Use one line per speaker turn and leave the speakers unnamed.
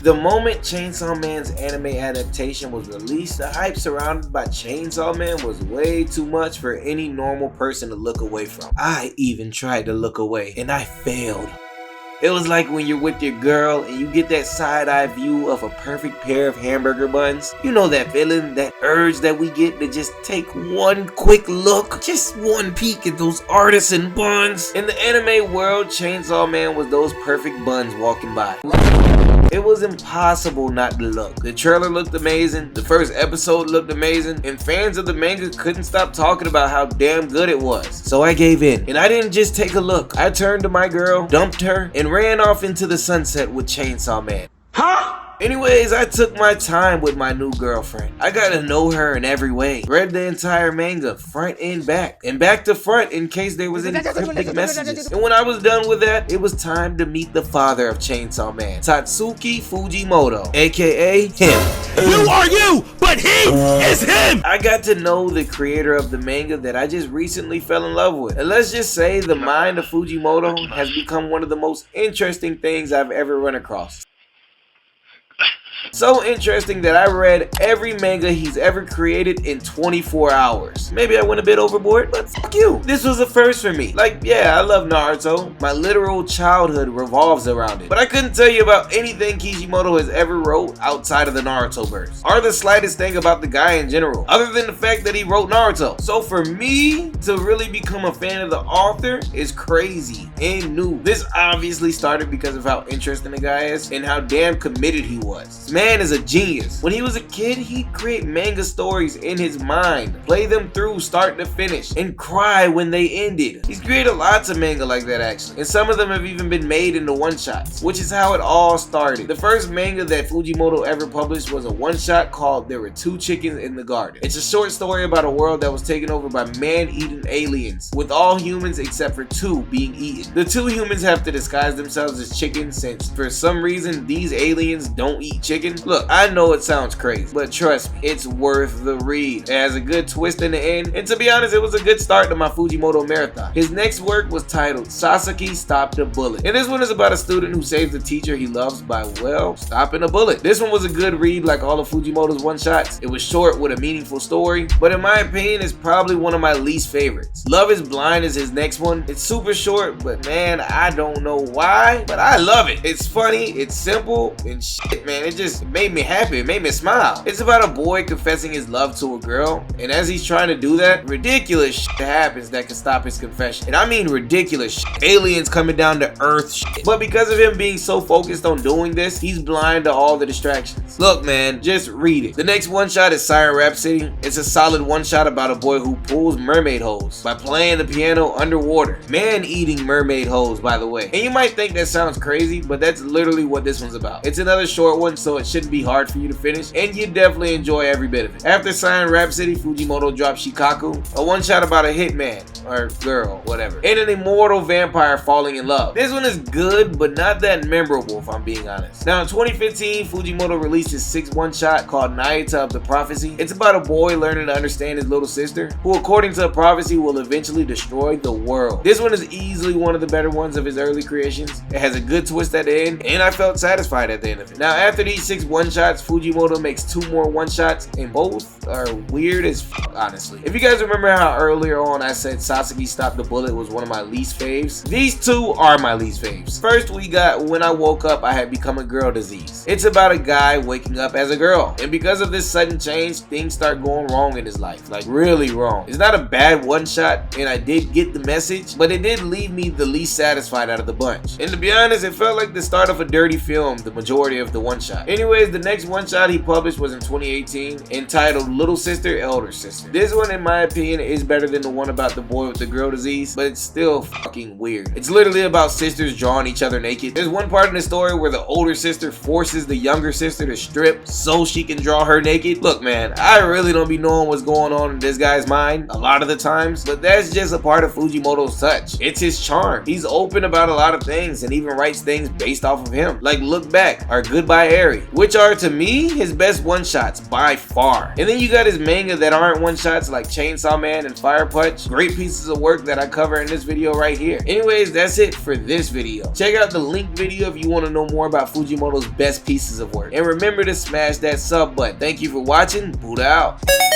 The moment Chainsaw Man's anime adaptation was released, the hype surrounded by Chainsaw Man was way too much for any normal person to look away from. I even tried to look away, and I failed. It was like when you're with your girl and you get that side-eye view of a perfect pair of hamburger buns. You know that feeling, that urge that we get to just take one quick look, just one peek at those artisan buns. In the anime world, Chainsaw Man was those perfect buns walking by. It was impossible not to look. The trailer looked amazing, the first episode looked amazing, and fans of the manga couldn't stop talking about how damn good it was. So I gave in, and I didn't just take a look. I turned to my girl, dumped her, and ran off into the sunset with Chainsaw Man. Huh? Anyways, I took my time with my new girlfriend. I got to know her in every way. Read the entire manga, front and back to front in case there was any cryptic messages. And when I was done with that, it was time to meet the father of Chainsaw Man, Tatsuki Fujimottos, aka him.
You are you, but he is him!
I got to know the creator of the manga that I just recently fell in love with. And let's just say the mind of Fujimoto has become one of the most interesting things I've ever run across. So interesting that I read every manga he's ever created in 24 hours. Maybe I went a bit overboard, but fuck you. This was a first for me. Like, yeah, I love Naruto. My literal childhood revolves around it. But I couldn't tell you about anything Kishimoto has ever wrote outside of the Naruto verse, or the slightest thing about the guy in general, other than the fact that he wrote Naruto. So for me to really become a fan of the author is crazy and new. This obviously started because of how interesting the guy is and how damn committed he was. This man is a genius. When he was a kid, he'd create manga stories in his mind, play them through start to finish, and cry when they ended. He's created lots of manga like that actually, and some of them have even been made into one-shots, which is how it all started. The first manga that Fujimoto ever published was a one-shot called There Were Two Chickens in the Garden. It's a short story about a world that was taken over by man-eating aliens, with all humans except for two being eaten. The two humans have to disguise themselves as chickens since for some reason these aliens don't eat chicken. Look, I know it sounds crazy, but trust me, it's worth the read. It has a good twist in the end, and to be honest, it was a good start to my Fujimoto marathon. His next work was titled Sasaki Stopped a Bullet, and this one is about a student who saves the teacher he loves by, well, stopping a bullet. This one was a good read like all of Fujimoto's one-shots. It was short with a meaningful story, but in my opinion, it's probably one of my least favorites. Love is Blind is his next one. It's super short, but man, I don't know why, but I love it. It's funny, it's simple, and shit, man, it just made me happy. It made me smile. It's about a boy confessing his love to a girl, and as he's trying to do that, ridiculous shit happens that can stop his confession. And I mean ridiculous shit. Aliens coming down to Earth shit. But because of him being so focused on doing this, he's blind to all the distractions. Look, man, just read it. The next one-shot is Siren Rhapsody. It's a solid one-shot about a boy who pulls mermaid holes by playing the piano underwater. Man-eating mermaid holes, by the way. And you might think that sounds crazy, but that's literally what this one's about. It's another short one, so it shouldn't be hard for you to finish, and you definitely enjoy every bit of it. After Siren Rhapsody, Fujimoto dropped Shikaku, a one-shot about a hitman, or girl, whatever, and an immortal vampire falling in love. This one is good, but not that memorable if I'm being honest. Now in 2015, Fujimoto released his sixth one-shot called Naita of the Prophecy. It's about a boy learning to understand his little sister, who according to a prophecy will eventually destroy the world. This one is easily one of the better ones of his early creations. It has a good twist at the end, and I felt satisfied at the end of it. Now after these six one-shots, Fujimoto makes two more one-shots, and both are weird as fuck, honestly. If you guys remember how earlier on I said Sasaki Stopped the Bullet was one of my least faves, these two are my least faves. First, we got When I Woke Up, I Had Become a Girl Disease. It's about a guy waking up as a girl, and because of this sudden change, things start going wrong in his life, like really wrong. It's not a bad one-shot, and I did get the message, but it did leave me the least satisfied out of the bunch. And to be honest, it felt like the start of a dirty film the majority of the one-shot. Anyways, the next one-shot he published was in 2018, entitled Little Sister, Elder Sister. This one, in my opinion, is better than the one about the boy with the girl disease, but it's still fucking weird. It's literally about sisters drawing each other naked. There's one part in the story where the older sister forces the younger sister to strip so she can draw her naked. Look, man, I really don't be knowing what's going on in this guy's mind a lot of the times, but that's just a part of Fujimoto's touch. It's his charm. He's open about a lot of things and even writes things based off of him, like Look Back or Goodbye Eri, which are to me his best one-shots by far. And then you got his manga that aren't one-shots like Chainsaw Man and Fire Punch. Great pieces of work that I cover in this video right here. Anyways, that's it for this video. Check out the link video if you want to know more about Fujimotto's best pieces of work. And remember to smash that sub button. Thank you for watching. Buddha out.